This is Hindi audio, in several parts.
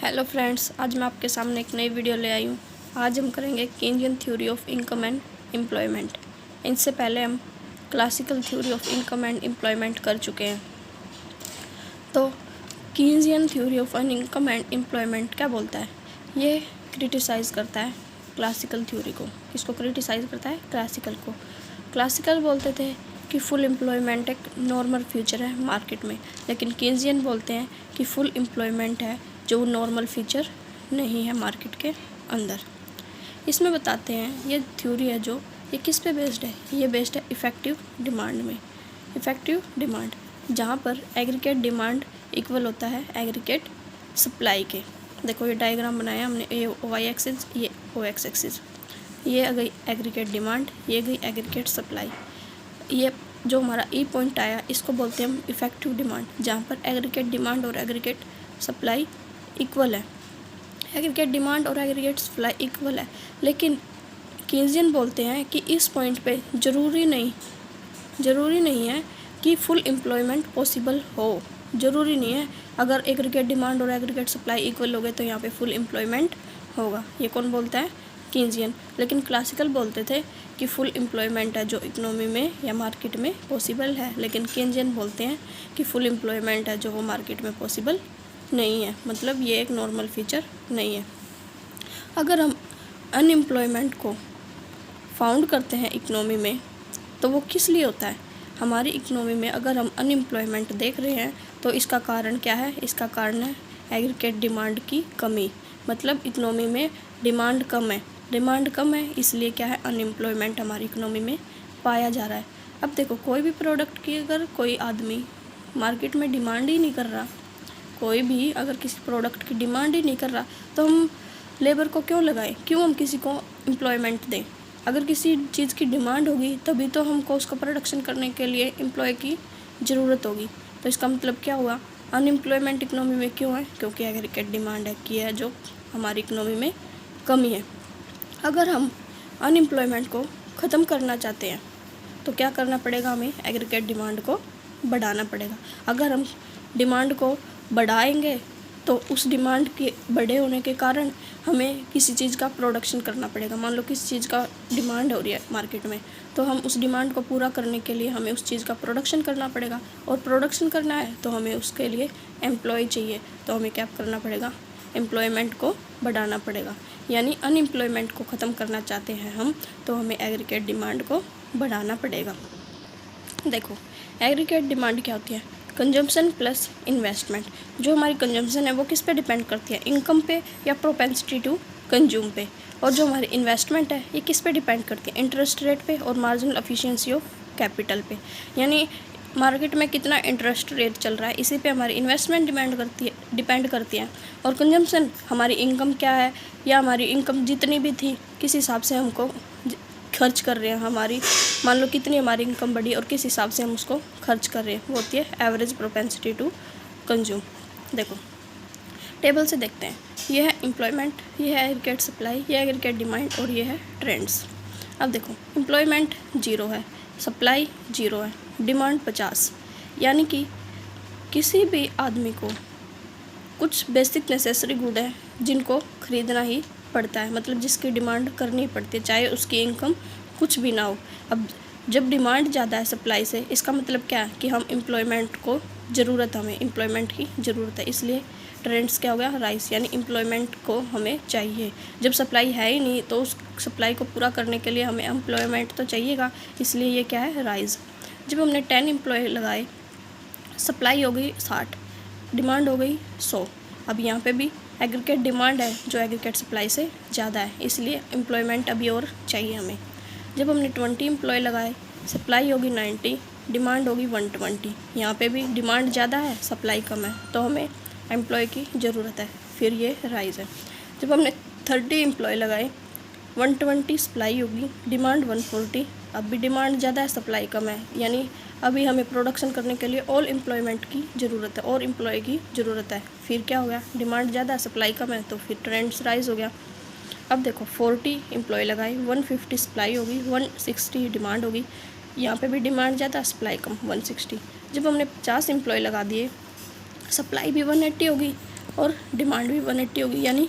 हेलो फ्रेंड्स, आज मैं आपके सामने एक नई वीडियो ले आई हूँ। आज हम करेंगे Keynesian theory of income and employment. इससे पहले हम classical theory of income and employment कर चुके हैं। तो Keynesian theory of income and employment क्या बोलता है? ये क्रिटिसाइज़ करता है क्लासिकल थ्योरी को। किसको क्रिटिसाइज़ करता है? क्लासिकल को। क्लासिकल बोलते थे कि फुल एम्प्लॉयमेंट एक नॉर्मल फ्यूचर है मार्केट में, लेकिन कीनजियन बोलते हैं कि फुल एम्प्लॉयमेंट है जो नॉर्मल फीचर नहीं है मार्केट के अंदर। इसमें बताते हैं ये थ्योरी है जो ये किस पे बेस्ड है? ये बेस्ड है इफ़ेक्टिव डिमांड में। इफ़ेक्टिव डिमांड जहाँ पर एग्रीगेट डिमांड इक्वल होता है एग्रीगेट सप्लाई के। देखो ये डायग्राम बनाया हमने, ये वाई एक्सिस, ये ओ एक्स एक्सिस। ये आ गई एग्रीगेट डिमांड, ये गई एग्रीगेट सप्लाई। ये जो हमारा ई पॉइंट आया इसको बोलते हैं हम इफ़ेक्टिव डिमांड, जहाँ पर एग्रीगेट डिमांड और एग्रीगेट सप्लाई इक्वल है। एग्रीगेट डिमांड और एग्रीगेट सप्लाई इक्वल है, लेकिन कीनजियन बोलते हैं कि इस पॉइंट पे ज़रूरी नहीं है कि फुल एम्प्लॉयमेंट पॉसिबल हो। ज़रूरी नहीं है अगर एग्रीगेट डिमांड और एग्रीगेट सप्लाई इक्वल हो गए तो यहाँ पे फुल एम्प्लॉयमेंट होगा। ये कौन बोलता है? कीनजियन। लेकिन क्लासिकल बोलते थे कि फुल एम्प्लॉयमेंट है जो इकोनॉमी में या मार्केट में पॉसिबल है, लेकिन कीनजियन बोलते हैं कि फुल एम्प्लॉयमेंट है जो वो मार्केट में पॉसिबल नहीं है, मतलब ये एक नॉर्मल फीचर नहीं है। अगर हम अनएम्प्लॉयमेंट को फाउंड करते हैं इकोनॉमी में तो वो किस लिए होता है? हमारी इकोनॉमी में अगर हम अनएम्प्लॉयमेंट देख रहे हैं तो इसका कारण क्या है? इसका कारण है एग्रीगेट डिमांड की कमी। मतलब इकोनॉमी में डिमांड कम है, इसलिए क्या है? अनएम्प्लॉयमेंट हमारी इकोनॉमी में पाया जा रहा है। अब देखो, कोई भी प्रोडक्ट की अगर कोई आदमी मार्केट में डिमांड ही नहीं कर रहा, कोई भी अगर किसी प्रोडक्ट की डिमांड ही नहीं कर रहा तो हम लेबर को क्यों लगाएं? क्यों हम किसी को एम्प्लॉयमेंट दें? अगर किसी चीज़ की डिमांड होगी तभी तो हमको उसका प्रोडक्शन करने के लिए एम्प्लॉय की ज़रूरत होगी। तो इसका मतलब क्या हुआ? अनएम्प्लॉयमेंट इकोनॉमी में क्यों है? क्योंकि एग्रीगेट डिमांड की है जो हमारी इकोनॉमी में कमी है। अगर हम अनएम्प्लॉयमेंट को ख़त्म करना चाहते हैं तो क्या करना पड़ेगा? हमें एग्रीगेट डिमांड को बढ़ाना पड़ेगा। अगर हम डिमांड को बढ़ाएंगे तो उस डिमांड के बड़े होने के कारण हमें किसी चीज़ का प्रोडक्शन करना पड़ेगा। मान लो किसी चीज़ का डिमांड हो रही है मार्केट में, तो हम उस डिमांड को पूरा करने के लिए हमें उस चीज़ का प्रोडक्शन करना पड़ेगा, और प्रोडक्शन करना है तो हमें उसके लिए एम्प्लॉय चाहिए। तो हमें क्या करना पड़ेगा? एम्प्लॉयमेंट को बढ़ाना पड़ेगा। यानी अनएम्प्लॉयमेंट को ख़त्म करना चाहते हैं हम तो हमें एग्रीगेट डिमांड को बढ़ाना पड़ेगा। देखो, एग्रीगेट डिमांड क्या होती है? Consumption plus investment. जो हमारी कंजम्पशन है वो किस पे डिपेंड करती है? इनकम पे या प्रोपेंसिटी टू कंज्यूम पे। और जो हमारी इन्वेस्टमेंट है ये किस पे डिपेंड करती है? इंटरेस्ट रेट पे और मार्जिनल एफिशिएंसी ऑफ कैपिटल पे। यानी मार्केट में कितना इंटरेस्ट रेट चल रहा है इसी पे हमारी इन्वेस्टमेंट डिपेंड करती है। और कंजम्पशन हमारी इनकम क्या है, या हमारी इनकम जितनी भी थी किस हिसाब से हमको खर्च कर रहे हैं। हमारी मान लो कितनी हमारी इनकम बढ़ी और किस हिसाब से हम उसको खर्च कर रहे हैं, वो होती है एवरेज प्रोपेंसिटी टू कंज्यूम। देखो टेबल से देखते हैं, ये है एम्प्लॉयमेंट, ये है एग्रीगेट सप्लाई, ये है एग्रीगेट डिमांड और ये है ट्रेंड्स। अब देखो, एम्प्लॉयमेंट 0 है, सप्लाई 0 है, डिमांड 50। यानी कि किसी भी आदमी को कुछ बेसिक नेसेसरी गुड है जिनको ख़रीदना ही पड़ता है, मतलब जिसकी डिमांड करनी पड़ती है चाहे उसकी इनकम कुछ भी ना हो। अब जब डिमांड ज़्यादा है सप्लाई से, इसका मतलब क्या है कि हम एम्प्लॉयमेंट को ज़रूरत, हमें एम्प्लॉयमेंट की ज़रूरत है, इसलिए ट्रेंड्स क्या हो गया? राइस। यानी एम्प्लॉयमेंट को हमें चाहिए। जब सप्लाई है ही नहीं तो उस सप्लाई को पूरा करने के लिए हमें एम्प्लॉयमेंट तो चाहिएगा, इसलिए ये क्या है? राइज। जब हमने 10 एम्प्लॉय लगाए, सप्लाई हो गई 60, डिमांड हो गई 100। अब यहाँ पे भी एग्रीगेट डिमांड है जो एग्रीगेट सप्लाई से ज़्यादा है, इसलिए एम्प्लॉयमेंट अभी और चाहिए हमें। जब हमने 20 एम्प्लॉय लगाए, सप्लाई होगी 90, डिमांड होगी 120। यहाँ पे भी डिमांड ज़्यादा है, सप्लाई कम है, तो हमें एम्प्लॉय की ज़रूरत है, फिर ये राइज है। जब हमने 30 एम्प्लॉय लगाए, 120 सप्लाई होगी, डिमांड 140। अब भी डिमांड ज़्यादा है, सप्लाई कम है, यानी अभी हमें प्रोडक्शन करने के लिए ऑल एम्प्लॉयमेंट की ज़रूरत है और एम्प्लॉय की ज़रूरत है। फिर क्या हो गया? डिमांड ज़्यादा है, सप्लाई कम है, तो फिर ट्रेंड्स राइज हो गया। अब देखो 40 एम्प्लॉय लगाए, 150 सप्लाई होगी, 160 डिमांड होगी। यहाँ पे भी डिमांड ज़्यादा, सप्लाई कम, 160। जब हमने 50 एम्प्लॉय लगा दिए, सप्लाई भी 180 होगी और डिमांड भी 180 होगी, यानी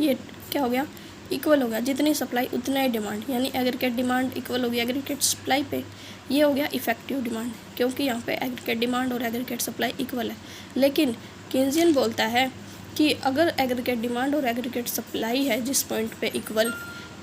ये क्या हो गया, इक्वल हो गया। जितनी सप्लाई उतना ही डिमांड, यानी एग्रीगेट डिमांड इक्वल होगी एग्रीगेट सप्लाई पे। ये हो गया इफेक्टिव डिमांड, क्योंकि यहाँ पे एग्रीगेट डिमांड और एग्रीगेट सप्लाई इक्वल है। लेकिन केन्जियन बोलता है कि अगर एग्रीगेट डिमांड और एग्रीगेट सप्लाई है जिस पॉइंट पे इक्वल,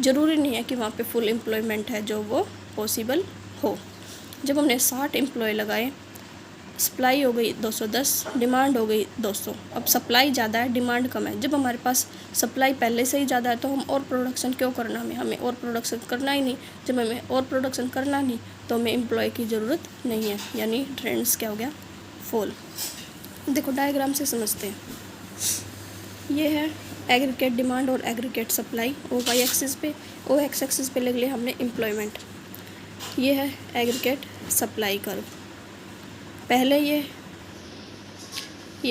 ज़रूरी नहीं है कि वहाँ पे फुल एम्प्लॉयमेंट है जो वो पॉसिबल हो। जब हमने 60 एम्प्लॉय लगाए, सप्लाई हो गई 210, डिमांड हो गई 200। अब सप्लाई ज़्यादा है, डिमांड कम है। जब हमारे पास सप्लाई पहले से ही ज़्यादा है तो हम और प्रोडक्शन क्यों करना, हमें और प्रोडक्शन करना ही नहीं। जब हमें और प्रोडक्शन करना नहीं तो हमें एम्प्लॉय की ज़रूरत नहीं है, यानी ट्रेंड्स क्या हो गया, फॉल। देखो डायग्राम से समझते हैं। ये है एग्रीगेट डिमांड और aggregate supply, O Y axis पे, ओ एक्स एक्सिस पे ले लिया हमने एम्प्लॉयमेंट। ये है एग्रीगेट सप्लाई कर्व। पहले ये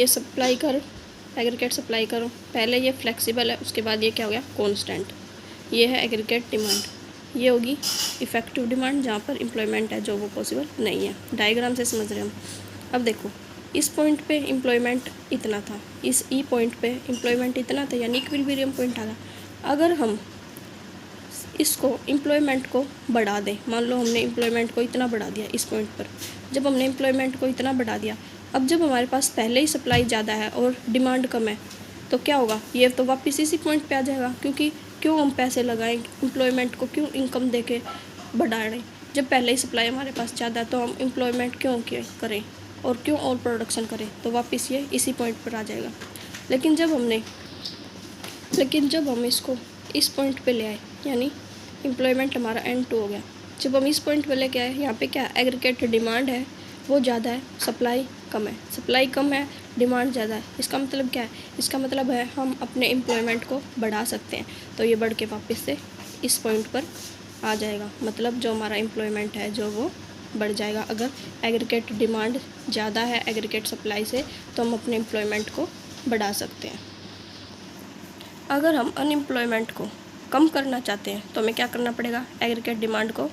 supply curve, aggregate supply curve, पहले ये फ्लेक्सिबल है, उसके बाद ये क्या हो गया, कांस्टेंट। ये है एग्रीगेट डिमांड, ये होगी इफेक्टिव डिमांड जहाँ पर एम्प्लॉयमेंट है जो वो पॉसिबल नहीं है। डायग्राम से समझ रहे हम। अब देखो इस पॉइंट पे एम्प्लॉयमेंट इतना था, इस ई पॉइंट पे एम्प्लॉयमेंट इतना था, यानी इक्विलिब्रियम पॉइंट आ गया। अगर हम इसको एम्प्लॉयमेंट को बढ़ा दें, मान लो हमने एम्प्लॉयमेंट को इतना बढ़ा दिया इस पॉइंट पर, जब हमने एम्प्लॉयमेंट को इतना बढ़ा दिया, अब जब हमारे पास पहले ही सप्लाई ज़्यादा है और डिमांड कम है तो क्या होगा, ये तो वापस इसी पॉइंट पे आ जाएगा। क्योंकि क्यों हम पैसे लगाएं एम्प्लॉयमेंट को, क्यों इनकम दे के बढ़ा रहे, जब पहले ही सप्लाई हमारे पास ज़्यादा है तो हम एम्प्लॉयमेंट क्यों करें और क्यों और प्रोडक्शन करें, तो वापस ये इसी पॉइंट पर आ जाएगा। लेकिन जब हम इसको इस पॉइंट पे ले आए, यानी एम्प्लॉयमेंट हमारा N2 हो गया। जब हम इस पॉइंट पे लेके आए, यहाँ पे क्या एग्रीगेट डिमांड है वो ज़्यादा है, सप्लाई कम है, सप्लाई कम है, डिमांड ज़्यादा है। इसका मतलब क्या है, इसका मतलब है हम अपने एम्प्लॉयमेंट को बढ़ा सकते हैं। तो ये बढ़ के वापस से इस पॉइंट पर आ जाएगा, मतलब जो हमारा एम्प्लॉयमेंट है जो वो बढ़ जाएगा। अगर एग्रीगेट डिमांड ज़्यादा है एग्रीगेट सप्लाई से तो हम अपने एम्प्लॉयमेंट को बढ़ा सकते हैं। अगर हम अनएम्प्लॉयमेंट को कम करना चाहते हैं तो हमें क्या करना पड़ेगा, एग्रीगेट डिमांड को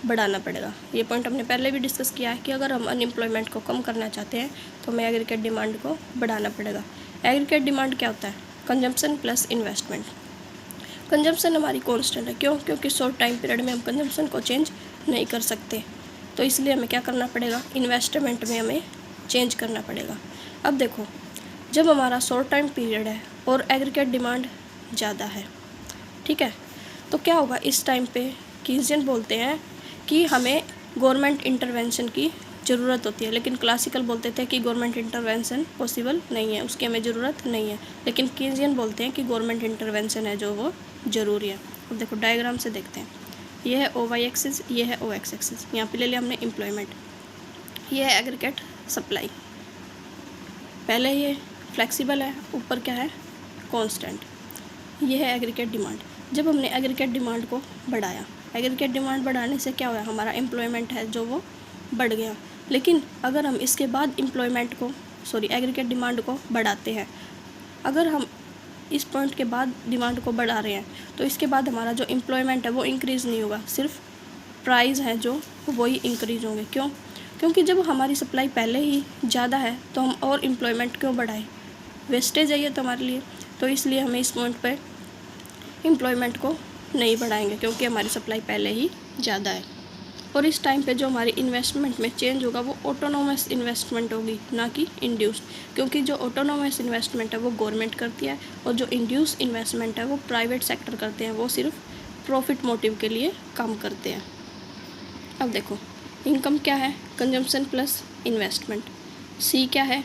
बढ़ाना पड़ेगा। ये पॉइंट हमने पहले भी डिस्कस किया है कि अगर हम अनएम्प्लॉयमेंट को कम करना चाहते हैं तो हमें एग्रीगेट डिमांड को बढ़ाना पड़ेगा। एग्रीगेट डिमांड क्या होता है, कंजम्पशन प्लस इन्वेस्टमेंट। कंजम्पशन हमारी कांस्टेंट है, क्यों, क्योंकि शॉर्ट टाइम पीरियड में हम कंजम्पशन को चेंज नहीं कर सकते, तो इसलिए हमें क्या करना पड़ेगा, इन्वेस्टमेंट में हमें चेंज करना पड़ेगा। अब देखो जब हमारा शॉर्ट टाइम पीरियड है और एग्रीगेट डिमांड ज़्यादा है, ठीक है, तो क्या होगा, इस टाइम पे केन्जियन बोलते हैं कि हमें गवर्नमेंट इंटरवेंशन की ज़रूरत होती है। लेकिन क्लासिकल बोलते थे कि गवर्नमेंट इंटरवेंशन पॉसिबल नहीं है, उसकी हमें ज़रूरत नहीं है। लेकिन केन्जियन बोलते हैं कि गवर्नमेंट इंटरवेंशन है जो वो ज़रूरी है। अब देखो डायग्राम से देखते हैं। ये है ओ वाई एक्सिस, ये है ओ एक्स एक्सिस। यहाँ पे ले लिया हमने एम्प्लॉयमेंट, ये है एग्रीगेट सप्लाई। पहले ये फ्लेक्सिबल है, ऊपर क्या है, कांस्टेंट। ये है एग्रीगेट डिमांड। जब हमने एग्रीगेट डिमांड को बढ़ाया, एग्रीगेट डिमांड बढ़ाने से क्या हुआ, हमारा एम्प्लॉयमेंट है जो वो बढ़ गया। लेकिन अगर हम इसके बाद एग्रीगेट डिमांड को बढ़ाते हैं, अगर हम इस पॉइंट के बाद डिमांड को बढ़ा रहे हैं तो इसके बाद हमारा जो एम्प्लॉयमेंट है वो इंक्रीज़ नहीं होगा, सिर्फ प्राइस हैं जो वही इंक्रीज़ होंगे। क्यों, क्योंकि जब हमारी सप्लाई पहले ही ज़्यादा है तो हम और एम्प्लॉयमेंट क्यों बढ़ाएं, वेस्टेज है ये तो हमारे लिए। तो इसलिए हमें इस पॉइंट पर एम्प्लॉयमेंट को नहीं बढ़ाएंगे, क्योंकि हमारी सप्लाई पहले ही ज़्यादा है। और इस टाइम पे जो हमारी इन्वेस्टमेंट में चेंज होगा वो ऑटोनोमस इन्वेस्टमेंट होगी, ना कि इंड्यूस्ड। क्योंकि जो ऑटोनोमस इन्वेस्टमेंट है वो गवर्नमेंट करती है और जो इंड्यूस इन्वेस्टमेंट है वो प्राइवेट सेक्टर करते हैं, वो सिर्फ प्रॉफिट मोटिव के लिए काम करते हैं। अब देखो इनकम क्या है, कंजम्पशन प्लस इन्वेस्टमेंट। सी क्या है,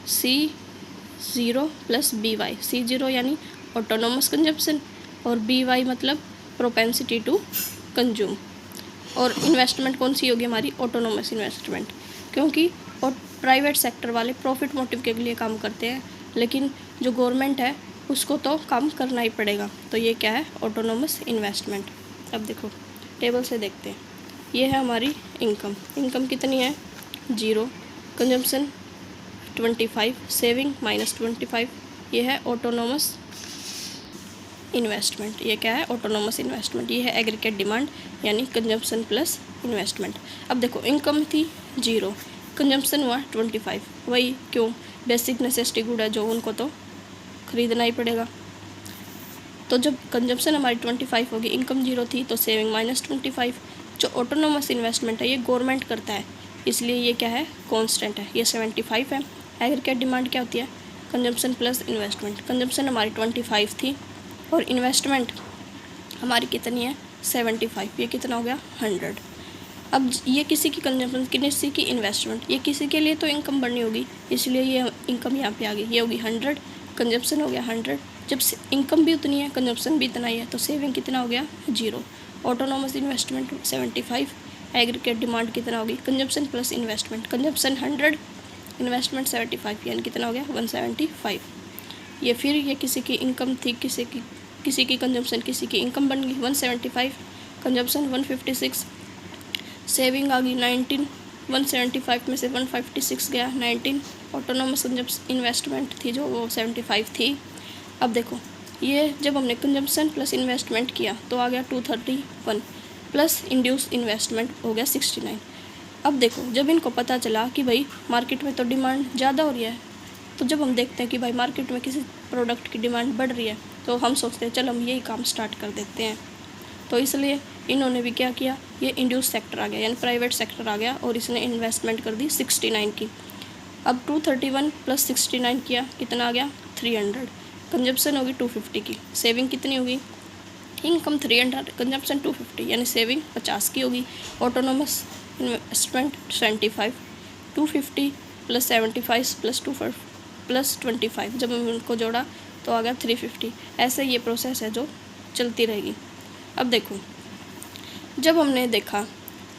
C0 प्लस BY। C0 यानी ऑटोनोमस कंजम्पशन और BY मतलब प्रोपेंसिटी टू कंज्यूम। और इन्वेस्टमेंट कौन सी होगी हमारी, ऑटोनोमस इन्वेस्टमेंट, क्योंकि प्राइवेट सेक्टर वाले प्रॉफिट मोटिव के लिए काम करते हैं, लेकिन जो गवर्नमेंट है उसको तो काम करना ही पड़ेगा। तो ये क्या है, ऑटोनोमस इन्वेस्टमेंट। अब देखो टेबल से देखते हैं। ये है हमारी इनकम कितनी है, 0, कंजम्पशन 25, सेविंग -25। ये है ऑटोनोमस इन्वेस्टमेंट। ये क्या है, ऑटोनोमस इन्वेस्टमेंट। ये है एग्रीगेट डिमांड यानी कंजम्पशन प्लस इन्वेस्टमेंट। अब देखो इनकम थी 0, कंजम्पशन हुआ 25, वही क्यों, बेसिक नेसेसिटी गुड है जो उनको तो ख़रीदना ही पड़ेगा। तो जब कंजम्पशन हमारी 25 होगी, इनकम 0 थी, तो सेविंग -25। जो ऑटोनोमस इन्वेस्टमेंट है ये गवर्नमेंट करता है, इसलिए ये क्या है, कांस्टेंट है, ये 75 है। एग्रीगेट डिमांड क्या होती है, कंजम्पशन प्लस इन्वेस्टमेंट। कंजम्पशन हमारी 25 थी और इन्वेस्टमेंट हमारी कितनी है, 75, ये कितना हो गया, 100। अब ये किसी की कंजम्पशन, किसी की इन्वेस्टमेंट, ये किसी के लिए तो इनकम बढ़नी होगी, इसलिए ये इनकम यहाँ पे आ गई, ये होगी 100, कंजम्पशन हो गया 100। जब इनकम भी उतनी है, कंजम्पशन भी इतना ही है, तो सेविंग कितना हो गया, 0। ऑटोनोमस इन्वेस्टमेंट 75, एग्रीगेट डिमांड कितना होगी, consumption plus investment, consumption 100, investment 75, यानी कितना हो गया, 175। ये फिर ये किसी की इनकम थी, किसी की कंजम्पशन, किसी की इनकम बन गई 175, कंजम्पशन 156, सेविंग आ गई 19, 175 में से 156 गया 19, ऑटोनोमस इन्वेस्टमेंट थी जो वो 75 थी। अब देखो ये जब हमने कंजम्पशन प्लस इन्वेस्टमेंट किया तो आ गया 231 प्लस इंड्यूस इन्वेस्टमेंट हो गया 69। अब देखो जब इनको पता चला कि भाई मार्केट में तो डिमांड ज़्यादा हो रही है, तो जब हम देखते हैं कि भाई मार्केट में किसी प्रोडक्ट की डिमांड बढ़ रही है, तो हम सोचते हैं चल हम यही काम स्टार्ट कर देते हैं। तो इसलिए इन्होंने भी क्या किया, ये इंड्यूस सेक्टर आ गया, यानी प्राइवेट सेक्टर आ गया, और इसने इन्वेस्टमेंट कर दी 69 की। अब 231 प्लस 69 किया, कितना आ गया, 300। कंजप्शन होगी 250 की, सेविंग कितनी होगी, इनकम 300, कंजप्शन 250, यानी सेविंग 50 की होगी। ऑटोनोमस इन्वेस्टमेंट 25, 250 प्लस 75 प्लस 25, जब हम इनको जोड़ा तो आ गया 350। ऐसे ये प्रोसेस है जो चलती रहेगी। अब देखो जब हमने देखा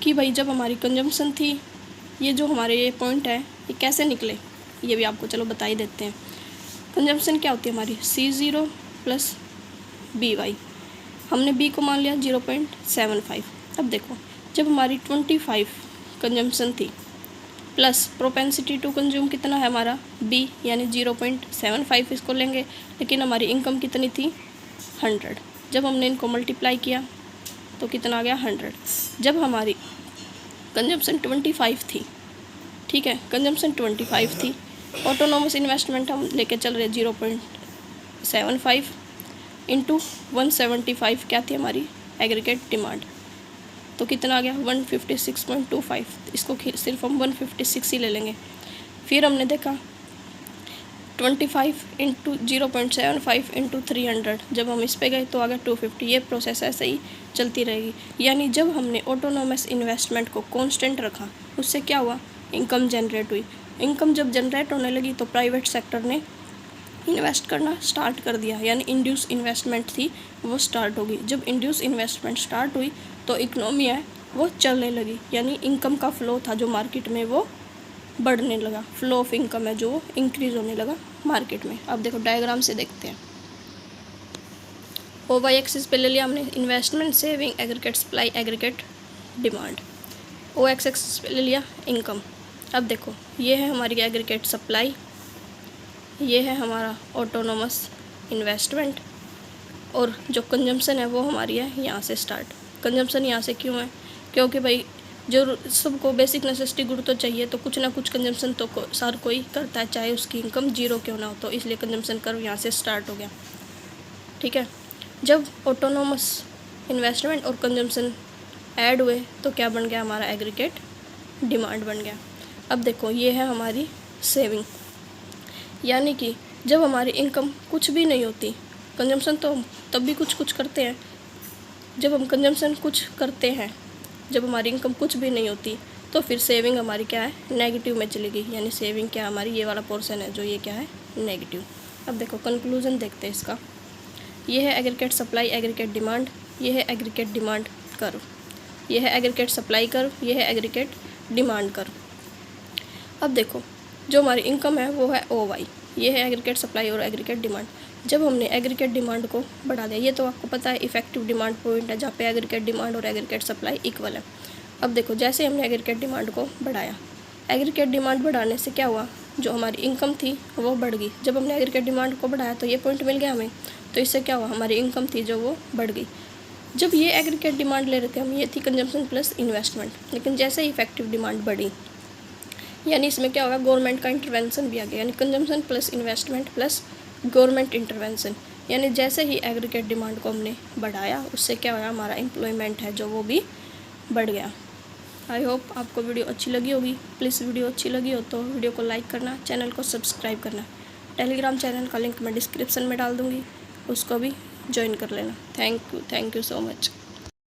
कि भाई जब हमारी कंजम्पशन थी, ये जो हमारे ये पॉइंट है ये कैसे निकले, ये भी आपको चलो बता ही देते हैं। कंजम्पशन क्या होती है हमारी, C0 प्लस BY, हमने B को मान लिया 0.75। अब देखो जब हमारी 25 कंजम्पशन थी प्लस प्रोपेंसिटी टू कंज्यूम कितना है हमारा B, यानी 0.75 इसको लेंगे, लेकिन हमारी इनकम कितनी थी 100। जब हमने इनको मल्टीप्लाई किया तो कितना आ गया 100। जब हमारी कंजम्पशन 25 थी, ठीक है, कंजम्पशन 25 थी, ऑटोनोमस इन्वेस्टमेंट हम लेके चल रहे 0.75 इंटू 175 क्या थी हमारी एग्रीगेट डिमांड, तो कितना आ गया 156.25, इसको सिर्फ हम 156 ही ले लेंगे। फिर हमने देखा 25 इंटू 0.75 इंटू 300, जब हम इस पे गए तो आ गया 250। ये प्रोसेस ऐसे ही चलती रहेगी। यानी जब हमने ऑटोनोमस इन्वेस्टमेंट को कांस्टेंट रखा, उससे क्या हुआ, इनकम जनरेट हुई। इनकम जब जनरेट होने लगी तो प्राइवेट सेक्टर ने इन्वेस्ट करना स्टार्ट कर दिया, यानी इंड्यूस इन्वेस्टमेंट थी वो स्टार्ट होगी। जब इंड्यूस इन्वेस्टमेंट स्टार्ट हुई तो इकनॉमी है वो चलने लगी, यानी इनकम का फ्लो था जो मार्केट में वो बढ़ने लगा, फ्लो ऑफ इनकम है जो वो इंक्रीज होने लगा मार्केट में। अब देखो डायग्राम से देखते हैं। OY एक्सिस पे ले लिया हमने investment, saving, aggregate supply, aggregate demand. OX axis पे ले लिया इनकम। अब देखो ये है हमारी एग्रीगेट सप्लाई, ये है हमारा ऑटोनोमस इन्वेस्टमेंट, और जो कंजम्पशन है वो हमारी है यहाँ से स्टार्ट। कंजम्पशन यहाँ से क्यों है, क्योंकि भाई जो सबको बेसिक नेसेसिटी गुड तो चाहिए, तो कुछ ना कुछ कंजम्पशन तो हर कोई करता है, चाहे उसकी इनकम 0 क्यों ना हो, तो इसलिए कंजम्पशन कर्व यहाँ से स्टार्ट हो गया, ठीक है। जब ऑटोनोमस इन्वेस्टमेंट और कंजम्पशन ऐड हुए तो क्या बन गया, हमारा एग्रीगेट डिमांड बन गया। अब देखो ये है हमारी सेविंग, यानी कि जब हमारी इनकम कुछ भी नहीं होती, कंजम्पशन तो तब भी कुछ करते हैं, जब हम कंजम्पशन कुछ करते हैं, जब हमारी इनकम कुछ भी नहीं होती, तो फिर सेविंग हमारी क्या है, नेगेटिव में चली गई, यानी सेविंग क्या हमारी ये वाला पोर्शन है जो ये क्या है, नेगेटिव। अब देखो कंक्लूजन देखते हैं इसका। ये है एग्रीगेट सप्लाई, एग्रीगेट डिमांड, ये है एग्रीगेट डिमांड कर्व, ये है एग्रीगेट सप्लाई कर्व, ये है एग्रीगेट डिमांड कर्व। अब देखो जो हमारी इनकम है वो है OY, ये है एग्रीगेट सप्लाई और एग्रीगेट डिमांड। जब हमने एग्रीगेट डिमांड को बढ़ा दिया, ये तो आपको पता है इफेक्टिव डिमांड पॉइंट है जहाँ पे एग्रीगेट डिमांड और एग्रीगेट सप्लाई इक्वल है। अब देखो जैसे हमने एग्रीगेट डिमांड को बढ़ाया, एग्रीगेट डिमांड बढ़ाने से क्या हुआ, जो हमारी इनकम थी वो बढ़ गई। जब हमने एग्रीगेट डिमांड को बढ़ाया तो ये पॉइंट मिल गया हमें, तो इससे क्या हुआ, हमारी इनकम थी जो वो बढ़ गई। जब ये एग्रीगेट डिमांड ले रहे थे हम, ये थी कंजम्पशन प्लस इन्वेस्टमेंट, लेकिन जैसे ही इफेक्टिव डिमांड बढ़ी, यानी इसमें क्या होगा, गवर्नमेंट का इंटरवेंशन भी आ गया, यानी consumption plus investment plus government intervention, यानी जैसे ही एग्रीगेट डिमांड को हमने बढ़ाया उससे क्या हुआ, हमारा एम्प्लॉयमेंट है जो वो भी बढ़ गया। आई होप आपको वीडियो अच्छी लगी होगी। प्लीज़ वीडियो अच्छी लगी हो तो वीडियो को लाइक करना, चैनल को सब्सक्राइब करना। टेलीग्राम चैनल का लिंक मैं डिस्क्रिप्शन में डाल दूँगी, उसको भी ज्वाइन कर लेना। Thank you so much.